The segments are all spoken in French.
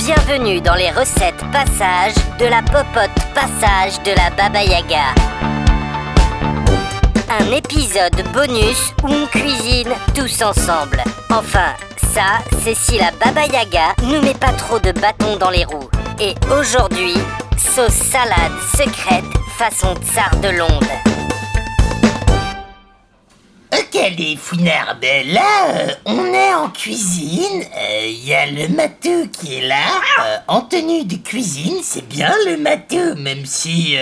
Bienvenue dans les recettes passage de la popote passage de la Baba Yaga. Un épisode bonus où on cuisine tous ensemble. Enfin, ça, c'est si la Baba Yaga nous met pas trop de bâtons dans les roues. Et aujourd'hui, sauce salade secrète façon tsar de l'onde. Ok les fouinards, ben là, on est en cuisine, y a le matou qui est là, en tenue de cuisine, c'est bien le matou, même si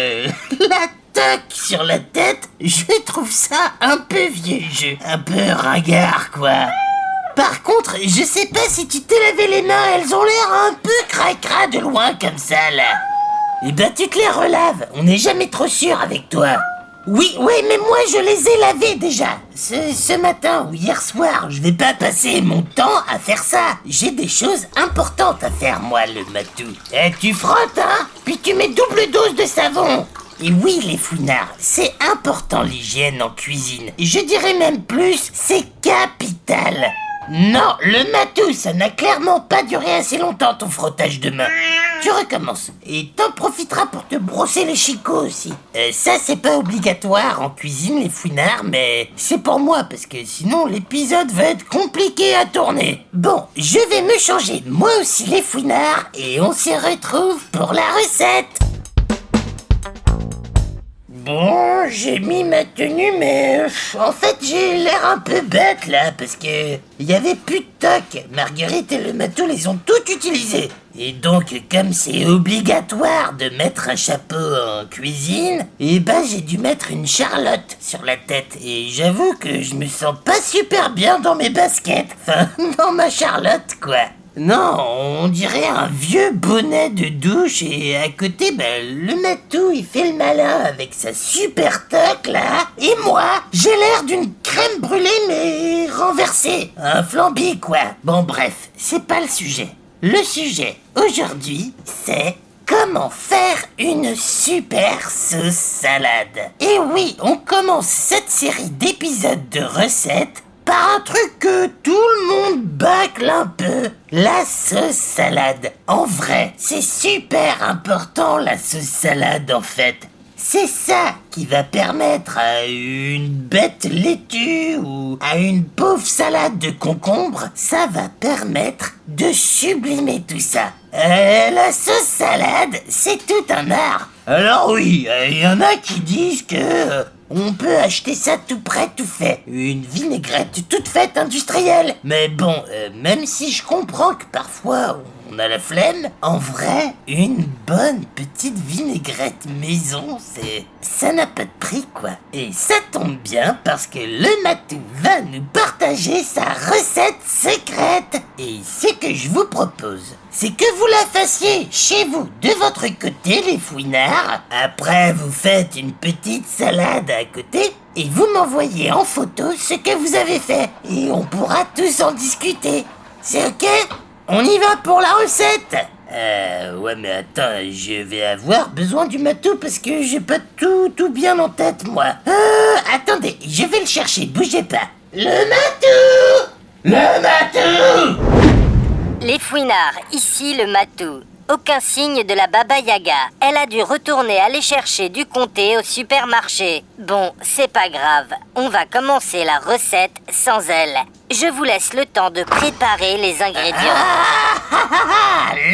la toque sur la tête, je trouve ça un peu vieux jeu, un peu ringard quoi. Par contre, je sais pas si tu t'es lavé les mains, elles ont l'air un peu cracra de loin comme ça là. Eh ben tu te les relaves, on n'est jamais trop sûr avec toi. Oui, mais moi je les ai lavés déjà. Ce matin ou hier soir, je vais pas passer mon temps à faire ça. J'ai des choses importantes à faire, moi, le matou. Tu frottes, hein, puis tu mets double dose de savon. Et oui, les fouinards, c'est important l'hygiène en cuisine. Je dirais même plus, c'est capital. Non, le matou, ça n'a clairement pas duré assez longtemps ton frottage de main. Tu recommences. Et t'en profiteras pour te brosser les chicots aussi. Ça, c'est pas obligatoire en cuisine, les fouinards, mais c'est pour moi, parce que sinon l'épisode va être compliqué à tourner. Bon, je vais me changer, moi aussi les fouinards, et on se retrouve pour la recette. Bon, j'ai mis ma tenue, mais en fait, j'ai l'air un peu bête, là, parce que il y avait plus de toc. Marguerite et le matou les ont toutes utilisées. Et donc, comme c'est obligatoire de mettre un chapeau en cuisine, eh ben, j'ai dû mettre une charlotte sur la tête. Et j'avoue que je me sens pas super bien dans mes baskets. Enfin, dans ma charlotte, quoi. Non, on dirait un vieux bonnet de douche et à côté, le matou, il fait le malin avec sa super toque, là. Et moi, j'ai l'air d'une crème brûlée, mais renversée. Un flambi, quoi. Bon, bref, c'est pas le sujet. Le sujet, aujourd'hui, c'est comment faire une super sauce salade. Et oui, on commence cette série d'épisodes de recettes par un truc que tout le monde bâcle un peu, la sauce salade. En vrai, c'est super important la sauce salade en fait. C'est ça qui va permettre à une bête laitue ou à une pauvre salade de concombre, ça va permettre de sublimer tout ça. La sauce salade, c'est tout un art. Alors oui, il y en a qui disent que on peut acheter ça tout prêt, tout fait. Une vinaigrette toute faite industrielle. Mais bon, même si je comprends que parfois on a la flemme, en vrai, une bonne petite vinaigrette maison, ça n'a pas de prix, quoi. Et ça tombe bien parce que le matou va nous partager sa recette secrète. Et ce que je vous propose, c'est que vous la fassiez chez vous, de votre côté, les fouinards. Après, vous faites une petite salade à côté et vous m'envoyez en photo ce que vous avez fait. Et on pourra tous en discuter. C'est ok ? On y va pour la recette. Ouais mais attends, je vais avoir besoin du matou parce que j'ai pas tout bien en tête, moi. Attendez, je vais le chercher, bougez pas. Le matou. Les fouinards, ici le matou. Aucun signe de la Baba Yaga. Elle a dû retourner aller chercher du comté au supermarché. Bon, c'est pas grave. On va commencer la recette sans elle. Je vous laisse le temps de préparer les ingrédients.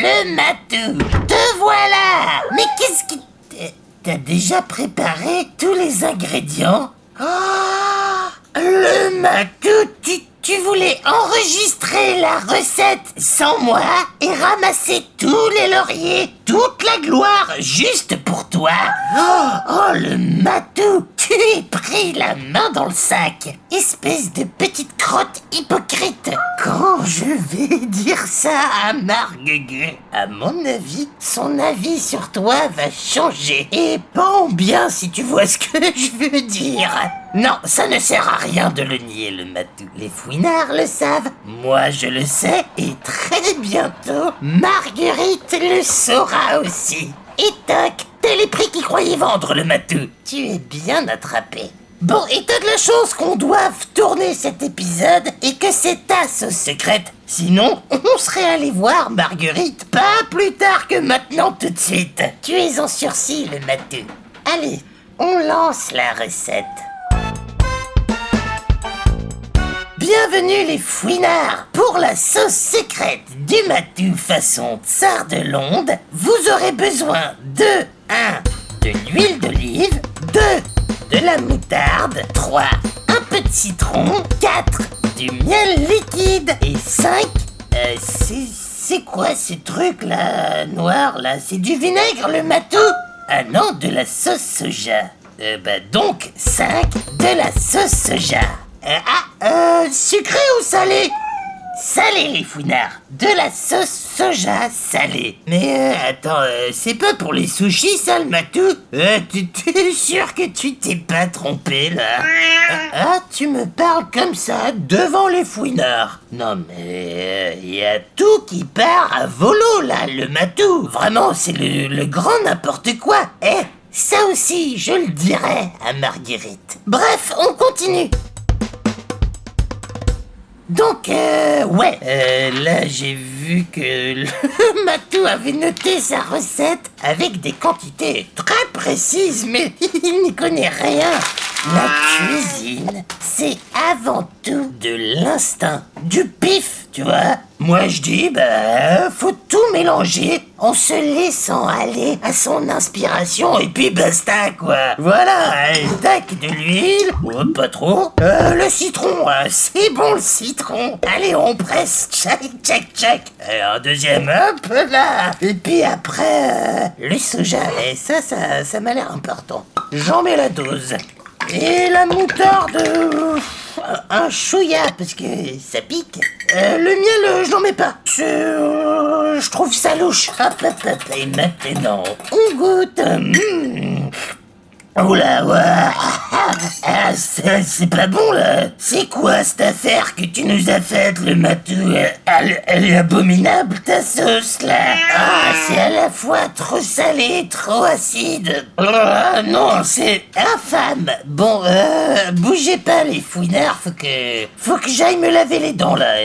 Le matou, te voilà. Mais qu'est-ce qui... T'as déjà préparé tous les ingrédients? Le matou, tu voulais enregistrer la recette sans moi et ramasser tous les lauriers, toute la gloire juste pour toi. Oh, le matou, tu es pris la main dans le sac. Espèce de petite crotte hypocrite. Quand je vais dire ça à Marguerite, à mon avis, son avis sur toi va changer. Et pas en bien si tu vois ce que je veux dire. Non, ça ne sert à rien de le nier, le matou. Les fouinards le savent, moi je le sais, et très bientôt, Marguerite le saura aussi. Et toc, t'as les prix qu'ils croyaient vendre, le matou. Tu es bien attrapé. Bon, et t'as de la chance qu'on doive tourner cet épisode et que c'est ta sauce secrète. Sinon, on serait allé voir Marguerite pas plus tard que maintenant tout de suite. Tu es en sursis, le matou. Allez, on lance la recette. Bienvenue les fouinards. Pour la sauce secrète du matou façon Tsar de Londe, vous aurez besoin de 1. De l'huile d'olive, 2. De la moutarde, 3. Un peu de citron, 4. Du miel liquide et 5. C'est quoi ces trucs là, noirs là? C'est du vinaigre le matou? Ah non, de la sauce soja. Donc 5 de la sauce soja. Sucré ou salé? Salé les fouinards. De la sauce soja salée. Mais attends, c'est pas pour les sushis ça le matou? T'es sûr que tu t'es pas trompé là? Tu me parles comme ça devant les fouinards? Non mais y a tout qui part à volo là, le matou. Vraiment, c'est le grand n'importe quoi. Ça aussi, je le dirai à Marguerite. Bref, on continue. Donc, là j'ai vu que le matou avait noté sa recette avec des quantités très précises, mais il n'y connaît rien. La cuisine, c'est avant tout de l'instinct, du pif, tu vois. Moi je dis, faut tout mélanger en se laissant aller à son inspiration et puis basta quoi. Voilà, tac, de l'huile, pas trop. Le citron, c'est bon le citron. Allez, on presse, tchac. Un deuxième, hop là. Et puis après, le soja, et ça m'a l'air important. J'en mets la dose. Et la moutarde, un chouïa, parce que ça pique. Le miel, je n'en mets pas. Je trouve ça louche. Hop. Et maintenant, on goûte. Oula, ouais. C'est pas bon, là. C'est quoi cette affaire que tu nous as faite, le matou? Elle est abominable, ta sauce, là. C'est à la fois trop salé, trop acide. Non, c'est infâme. Bon, bougez pas, les fouinards. Faut que j'aille me laver les dents, là.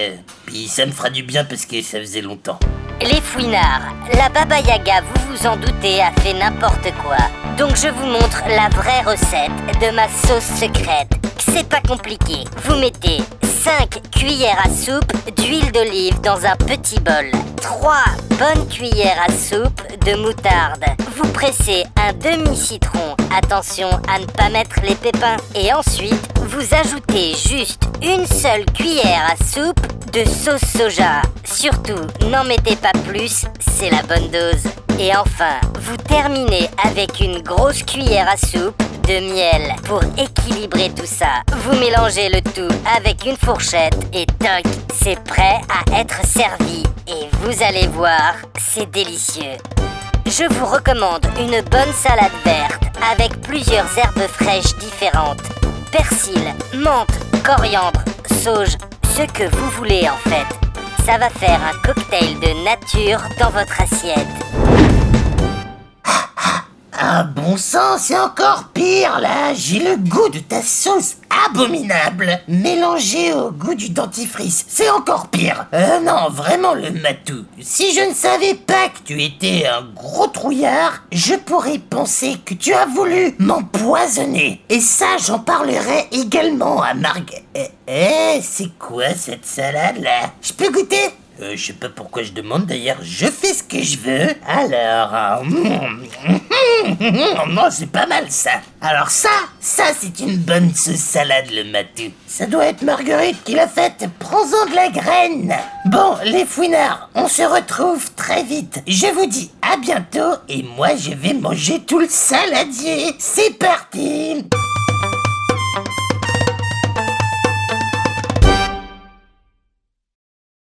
Puis ça me fera du bien parce que ça faisait longtemps. Les fouinards, la Baba Yaga, vous vous en doutez, a fait n'importe quoi. Donc je vous montre la vraie recette de ma sauce secrète. C'est pas compliqué. Vous mettez 5 cuillères à soupe d'huile d'olive dans un petit bol. 3 bonnes cuillères à soupe de moutarde. Vous pressez un demi-citron. Attention à ne pas mettre les pépins. Et ensuite, vous ajoutez juste une seule cuillère à soupe de sauce soja. Surtout, n'en mettez pas plus, c'est la bonne dose. Et enfin, vous terminez avec une grosse cuillère à soupe de miel pour équilibrer tout ça. Vous mélangez le tout avec une fourchette et toc, c'est prêt à être servi. Et vous allez voir, c'est délicieux. Je vous recommande une bonne salade verte avec plusieurs herbes fraîches différentes. Persil, menthe, coriandre, sauge, ce que vous voulez en fait. Ça va faire un cocktail de nature dans votre assiette. Bon sang, c'est encore pire là. J'ai le goût de ta sauce abominable mélangé au goût du dentifrice. C'est encore pire. Non, vraiment le matou. Si je ne savais pas que tu étais un gros trouillard, je pourrais penser que tu as voulu m'empoisonner. Et ça, j'en parlerai également à Marguerite. C'est quoi cette salade là? Je peux goûter? Je sais pas pourquoi je demande d'ailleurs, je fais ce que je veux. Alors, non, c'est pas mal ça. Alors ça c'est une bonne sauce salade le matou. Ça doit être Marguerite qui l'a faite, prends-en de la graine. Bon, les fouinards, on se retrouve très vite. Je vous dis à bientôt et moi je vais manger tout le saladier. C'est parti.